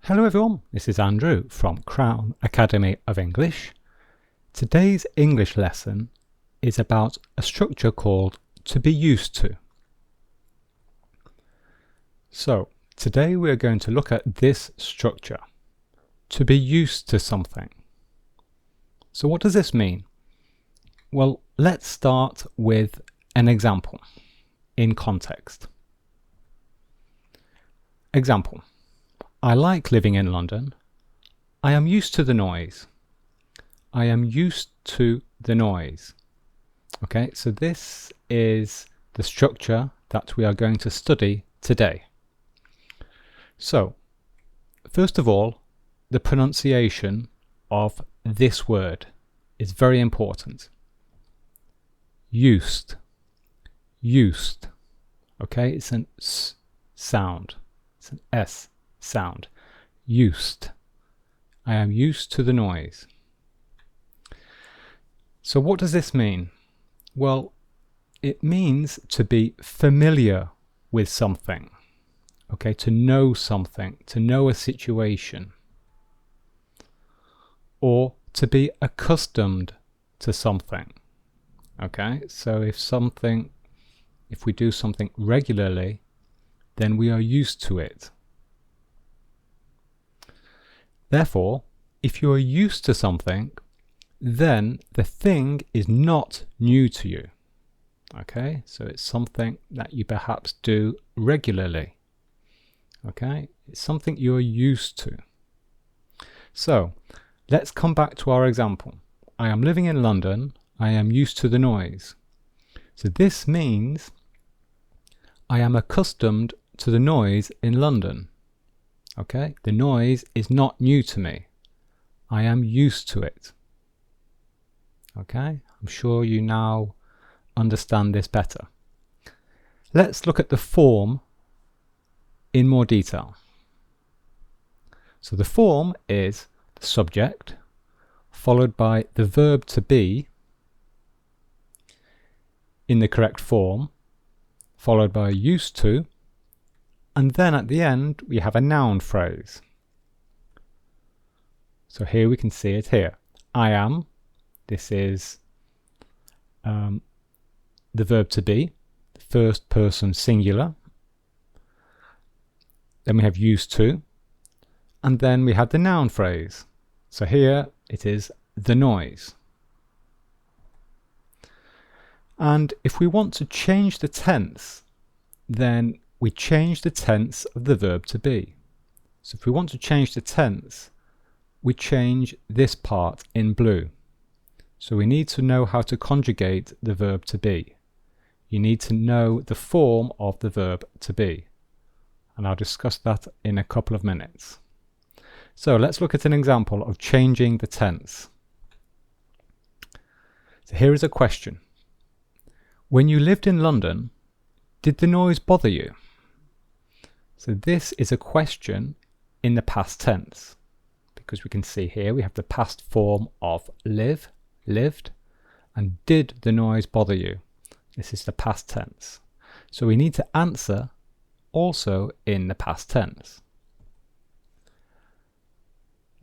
Hello everyone, this is Andrew from Crown Academy of English. Today's English lesson is about a structure called to be used to. So today we're going to look at this structure, to be used to something. So what does this mean? Well, let's start with an example in context. Example. I like living in London. I am used to the noise. I am used to the noise. Okay, so this is the structure that we are going to study today. So, first of all, the pronunciation of this word is very important. Used. Used. Okay, it's an S sound. It's an S sound. Used. I am used to the noise. So what does this mean? Well, it means to be familiar with something. Okay, to know something, to know a situation. Or to be accustomed to something. Okay, so if we do something regularly, then we are used to it. Therefore, if you are used to something, then the thing is not new to you. Okay, so it's something that you perhaps do regularly. Okay, it's something you're used to. So, let's come back to our example. I am living in London. I am used to the noise. So this means I am accustomed to the noise in London. Okay, the noise is not new to me. I am used to it. Okay, I'm sure you now understand this better. Let's look at the form in more detail. So the form is the subject followed by the verb to be in the correct form, followed by used to, and then at the end we have a noun phrase. So here we can see it here. I am, this is the verb to be, first person singular. Then we have used to, and then we have the noun phrase. So here it is the noise. And if we want to change the tense, then we change the tense of the verb to be. So if we want to change the tense, we change this part in blue. So we need to know how to conjugate the verb to be. You need to know the form of the verb to be. And I'll discuss that in a couple of minutes. So let's look at an example of changing the tense. So here is a question. When you lived in London, did the noise bother you? So this is a question in the past tense, because we can see here we have the past form of live, lived, and did the noise bother you? This is the past tense. So we need to answer also in the past tense.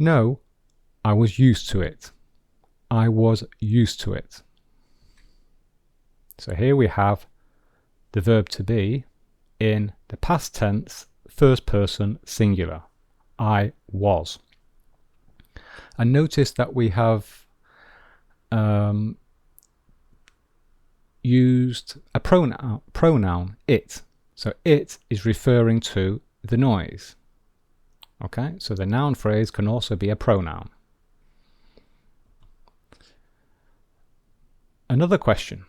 No, I was used to it. I was used to it. So here we have the verb to be in the past tense, first person singular. I was. And notice that we have used a pronoun, it. So it is referring to the noise. Okay, so the noun phrase can also be a pronoun. Another question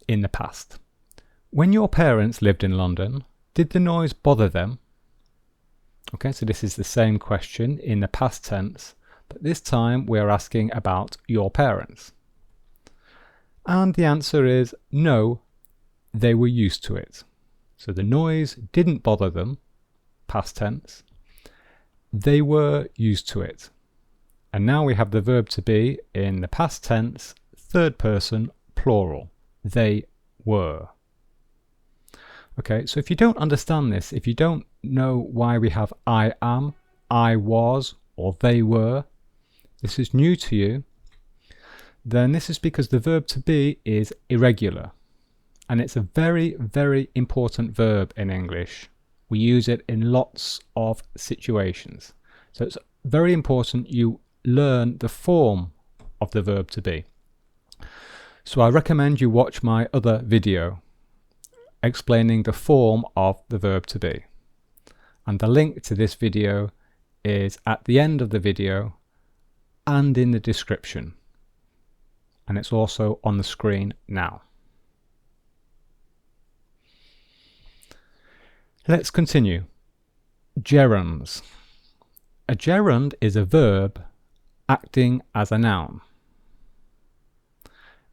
in the past. When your parents lived in London, did the noise bother them? Okay, so this is the same question in the past tense, but this time we're asking about your parents. And the answer is no, they were used to it. So the noise didn't bother them, past tense. They were used to it. And now we have the verb to be in the past tense, third person, plural. They were. Okay, so if you don't understand this, if you don't know why we have I am, I was or they were, this is new to you, then this is because the verb to be is irregular. And it's a very, very important verb in English. We use it in lots of situations. So it's very important you learn the form of the verb to be. So I recommend you watch my other video explaining the form of the verb to be. And the link to this video is at the end of the video and in the description. And it's also on the screen now. Let's continue. Gerunds. A gerund is a verb acting as a noun.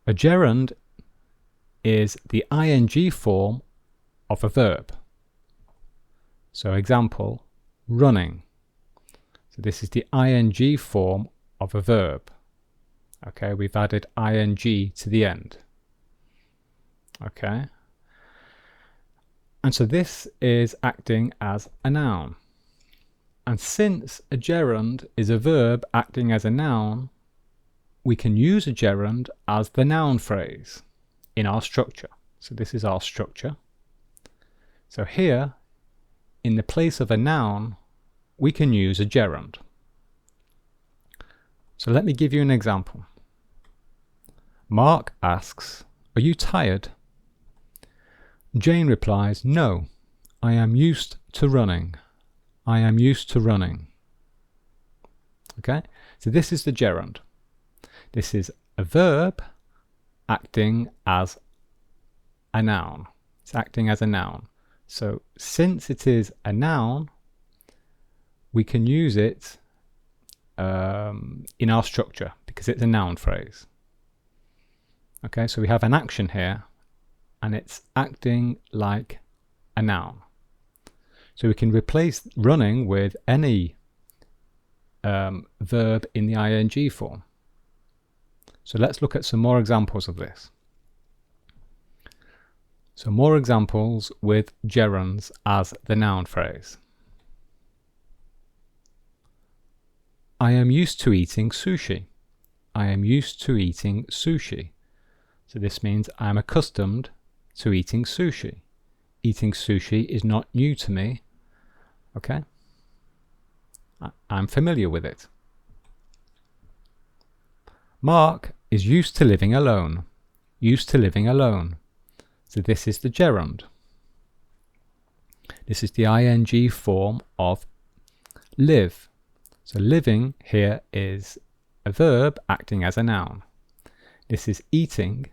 A gerund is the ing form of a verb. So example, running. So this is the ing form of a verb. Okay, we've added ing to the end. Okay. And so this is acting as a noun. And since a gerund is a verb acting as a noun, we can use a gerund as the noun phrase in our structure. So this is our structure. So here, in the place of a noun, we can use a gerund. So let me give you an example. Mark asks, "Are you tired?" Jane replies, "No, I am used to running. I am used to running." Okay, so this is the gerund. This is a verb acting as a noun. It's acting as a noun. So since it is a noun, we can use it in our structure because it's a noun phrase. Okay, so we have an action here and it's acting like a noun. So we can replace running with any verb in the ing form. So let's look at some more examples of this. So more examples with gerunds as the noun phrase. I am used to eating sushi. I am used to eating sushi. So this means I am accustomed to eating sushi. Eating sushi is not new to me. Okay? I'm familiar with it. Mark is used to living alone. Used to living alone. So this is the gerund. This is the ing form of live. So living here is a verb acting as a noun. This is eating.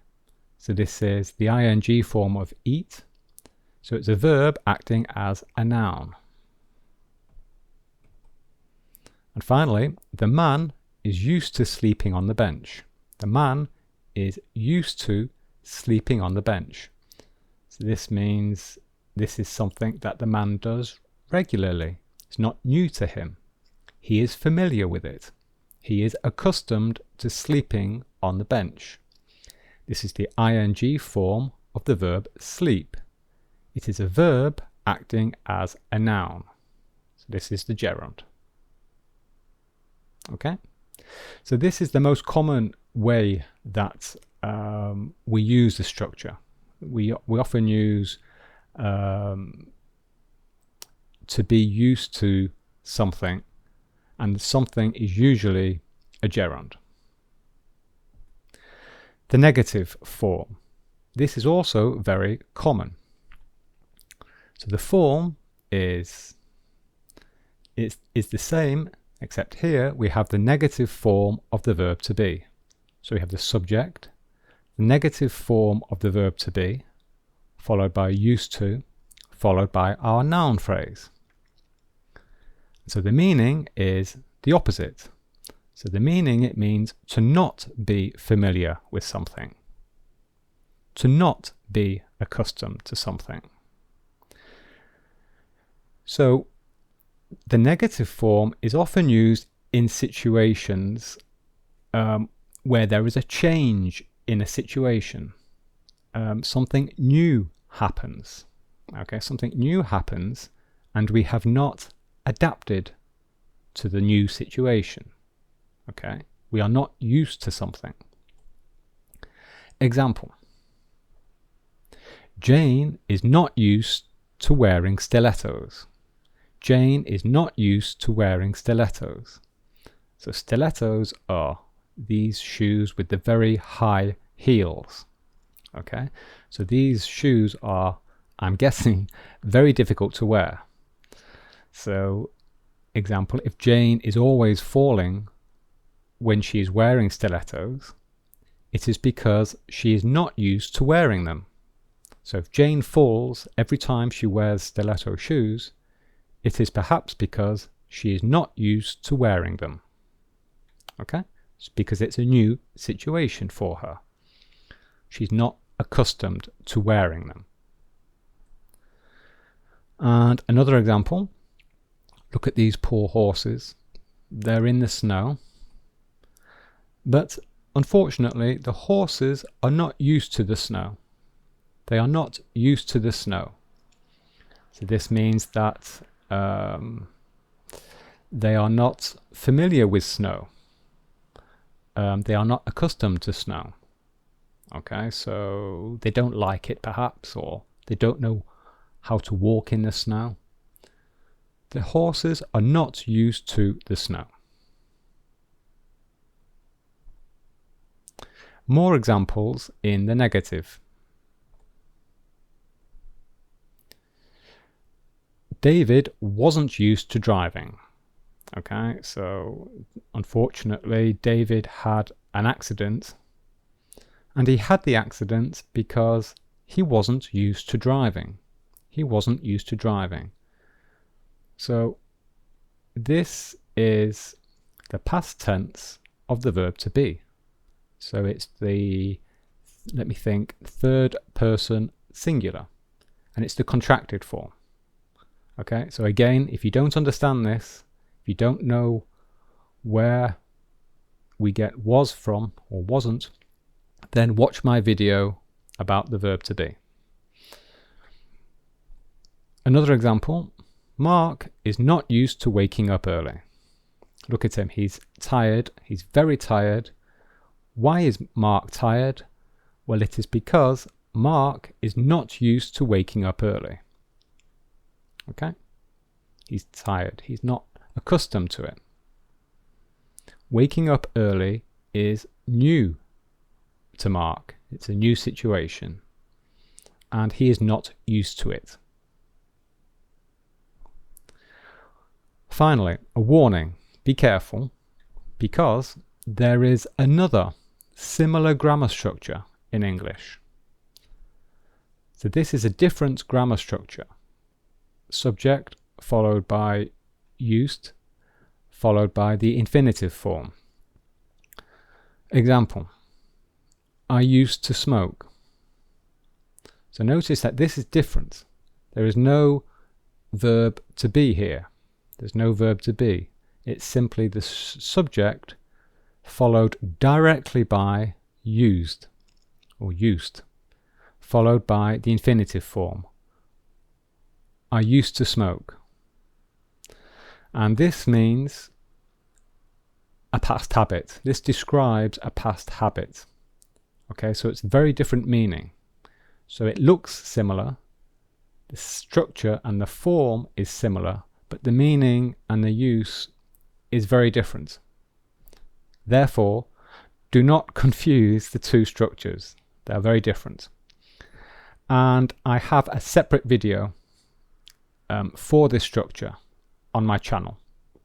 So this is the ing form of eat. So it's a verb acting as a noun. And finally, the man is used to sleeping on the bench. The man is used to sleeping on the bench. So this means this is something that the man does regularly. It's not new to him. He is familiar with it. He is accustomed to sleeping on the bench. This is the ing form of the verb sleep. It is a verb acting as a noun. So this is the gerund. Okay? So this is the most common way that we use the structure. We often use to be used to something, and something is usually a gerund. The negative form. This is also very common. So the form is the same, except here we have the negative form of the verb to be. So we have the subject, the negative form of the verb to be, followed by used to, followed by our noun phrase. So the meaning is the opposite. So the meaning, it means to not be familiar with something, to not be accustomed to something. So the negative form is often used in situations where there is a change in a situation. Something new happens. Okay, something new happens and we have not adapted to the new situation. Okay, we are not used to something. Example: Jane is not used to wearing stilettos. Jane is not used to wearing stilettos. So stilettos are these shoes with the very high heels. Okay, so these shoes are, I'm guessing, very difficult to wear. So example, if Jane is always falling when she is wearing stilettos, it is because she is not used to wearing them. So if Jane falls every time she wears stiletto shoes, it is perhaps because she is not used to wearing them. Okay? It's because it's a new situation for her. She's not accustomed to wearing them. And another example, look at these poor horses. They're in the snow. But unfortunately, the horses are not used to the snow. They are not used to the snow. So this means that they are not familiar with snow. They are not accustomed to snow. Okay, so they don't like it perhaps, or they don't know how to walk in the snow. The horses are not used to the snow. More examples in the negative. David wasn't used to driving. Okay, so unfortunately David had an accident, and he had the accident because he wasn't used to driving. He wasn't used to driving. So this is the past tense of the verb to be. So it's the, let me think, third person singular, and it's the contracted form. Okay, so again, if you don't understand this, if you don't know where we get was from or wasn't, then watch my video about the verb to be. Another example, Mark is not used to waking up early. Look at him, he's tired, he's very tired. Why is Mark tired? Well, it is because Mark is not used to waking up early. Okay? He's tired. He's not accustomed to it. Waking up early is new to Mark. It's a new situation. And he is not used to it. Finally, a warning. Be careful, because there is another similar grammar structure in English. So this is a different grammar structure. Subject followed by used, followed by the infinitive form. Example, I used to smoke. So notice that this is different. There is no verb to be here. There's no verb to be. It's simply the subject followed directly by used or used, followed by the infinitive form. I used to smoke. And this means a past habit. This describes a past habit. Okay, so it's very different meaning. So it looks similar. The structure and the form is similar, but the meaning and the use is very different. Therefore, do not confuse the two structures. They are very different. And I have a separate video for this structure on my channel.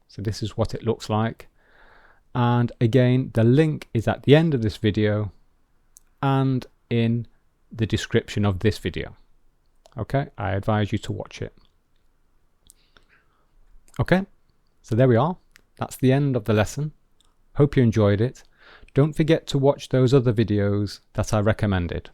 So this is what it looks like. And again, the link is at the end of this video and in the description of this video. Okay, I advise you to watch it. Okay, so there we are. That's the end of the lesson. Hope you enjoyed it. Don't forget to watch those other videos that I recommended.